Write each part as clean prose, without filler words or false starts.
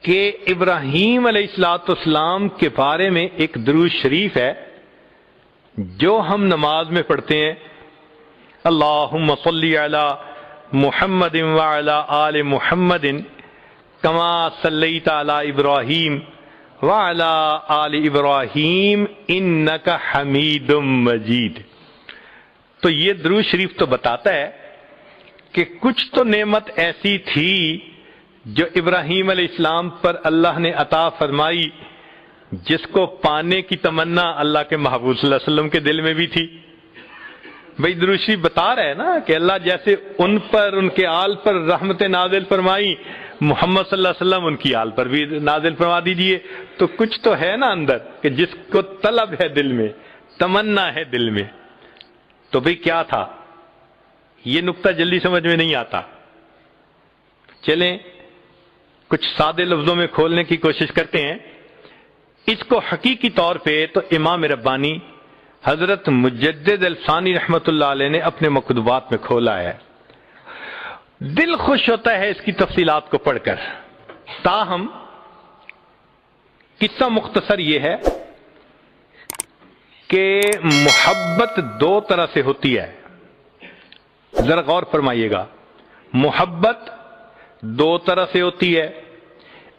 کہ ابراہیم علیہ السلام کے بارے میں ایک درود شریف ہے جو ہم نماز میں پڑھتے ہیں، اللہم صلی علی محمد وعلی آل محمد کما صلیت علی ابراہیم وعلی آل ابراہیم انک حمید مجید۔ تو یہ درود شریف تو بتاتا ہے کہ کچھ تو نعمت ایسی تھی جو ابراہیم علیہ السلام پر اللہ نے عطا فرمائی، جس کو پانے کی تمنا اللہ کے محبوب صلی اللہ علیہ وسلم کے دل میں بھی تھی۔ بھئی درود شریف بتا رہے ہیں نا کہ اللہ جیسے ان پر، ان کے آل پر رحمت نازل فرمائی، محمد صلی اللہ علیہ وسلم ان کی آل پر بھی نازل فرما دیجئے۔ تو کچھ تو ہے نا اندر کہ جس کو طلب ہے دل میں، تمنا ہے دل میں۔ تو بھئی کیا تھا؟ یہ نقطہ جلدی سمجھ میں نہیں آتا، چلیں کچھ سادے لفظوں میں کھولنے کی کوشش کرتے ہیں۔ اس کو حقیقی طور پہ تو امام ربانی حضرت مجدد الثانی رحمت اللہ علیہ نے اپنے مکتوبات میں کھولا ہے۔ دل خوش ہوتا ہے اس کی تفصیلات کو پڑھ کر۔ تاہم قصہ مختصر یہ ہے کہ محبت دو طرح سے ہوتی ہے، ذرا غور فرمائیے گا۔ محبت دو طرح سے ہوتی ہے،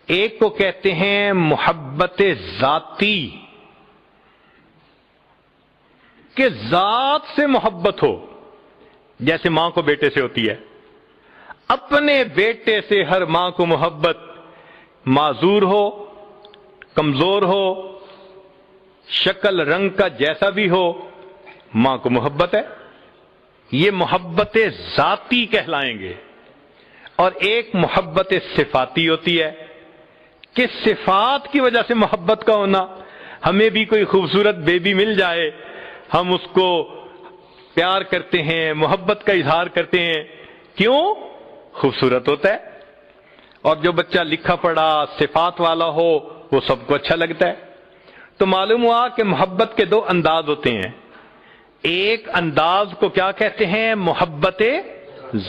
ایک کو کہتے ہیں محبت ذاتی، کہ ذات سے محبت ہو، جیسے ماں کو بیٹے سے ہوتی ہے۔ اپنے بیٹے سے ہر ماں کو محبت، معذور ہو، کمزور ہو، شکل رنگ کا جیسا بھی ہو، ماں کو محبت ہے۔ یہ محبت ذاتی کہلائیں گے۔ اور ایک محبت صفاتی ہوتی ہے کہ صفات کی وجہ سے محبت کا ہونا۔ ہمیں بھی کوئی خوبصورت بیبی مل جائے، ہم اس کو پیار کرتے ہیں، محبت کا اظہار کرتے ہیں، کیوں؟ خوبصورت ہوتا ہے۔ اور جو بچہ لکھا پڑھا صفات والا ہو وہ سب کو اچھا لگتا ہے۔ تو معلوم ہوا کہ محبت کے دو انداز ہوتے ہیں۔ ایک انداز کو کیا کہتے ہیں؟ محبت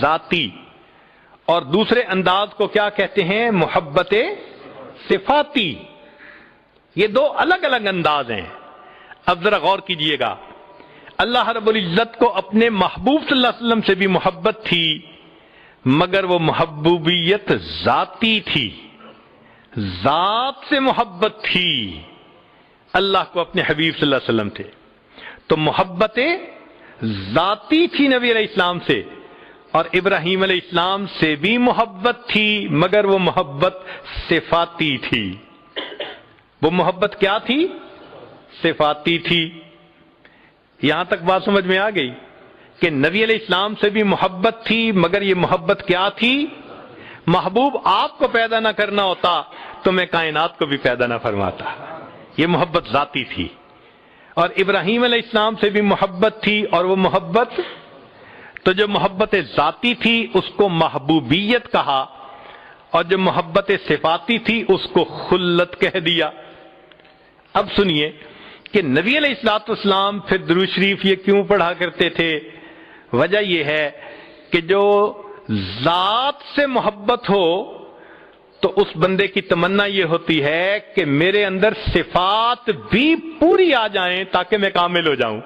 ذاتی، اور دوسرے انداز کو کیا کہتے ہیں؟ محبت صفاتی۔ یہ دو الگ الگ انداز ہیں۔ اب ذرا غور کیجئے گا، اللہ رب العزت کو اپنے محبوب صلی اللہ علیہ وسلم سے بھی محبت تھی، مگر وہ محبوبیت ذاتی تھی، ذات سے محبت تھی۔ اللہ کو اپنے حبیب صلی اللہ علیہ وسلم تھے تو محبت ذاتی تھی نبی علیہ السلام سے، اور ابراہیم علیہ السلام سے بھی محبت تھی، مگر وہ محبت صفاتی تھی۔ وہ محبت کیا تھی؟ صفاتی تھی۔ یہاں تک بات سمجھ میں آ گئی کہ نبی علیہ السلام سے بھی محبت تھی، مگر یہ محبت کیا تھی؟ محبوب آپ کو پیدا نہ کرنا ہوتا تو میں کائنات کو بھی پیدا نہ فرماتا۔ یہ محبت ذاتی تھی۔ اور ابراہیم علیہ السلام سے بھی محبت تھی، اور وہ محبت، تو جو محبت ذاتی تھی اس کو محبوبیت کہا، اور جو محبت صفاتی تھی اس کو خلت کہہ دیا۔ اب سنیے کہ نبی علیہ السلام پھر درود شریف یہ کیوں پڑھا کرتے تھے؟ وجہ یہ ہے کہ جو ذات سے محبت ہو تو اس بندے کی تمنا یہ ہوتی ہے کہ میرے اندر صفات بھی پوری آ جائیں تاکہ میں کامل ہو جاؤں۔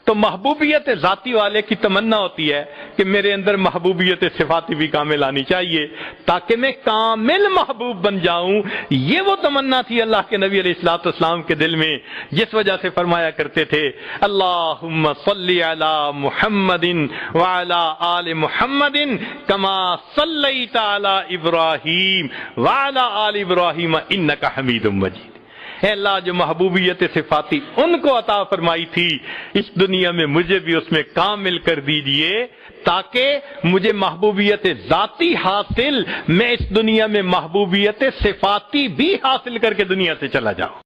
تو محبوبیت ذاتی والے کی تمنا ہوتی ہے کہ میرے اندر محبوبیت صفاتی بھی کامل آنی چاہیے تاکہ میں کامل محبوب بن جاؤں۔ یہ وہ تمنا تھی اللہ کے نبی علیہ السلام کے دل میں، جس وجہ سے فرمایا کرتے تھے اللہم صلی علی محمد وعلی آل محمد کما صلیت علی ابراہیم وعلی آل ابراہیم انک حمید مجید۔ اے اللہ جو محبوبیت صفاتی ان کو عطا فرمائی تھی، اس دنیا میں مجھے بھی اس میں کامل کر دیجئے تاکہ مجھے محبوبیت ذاتی حاصل، میں اس دنیا میں محبوبیت صفاتی بھی حاصل کر کے دنیا سے چلا جاؤں۔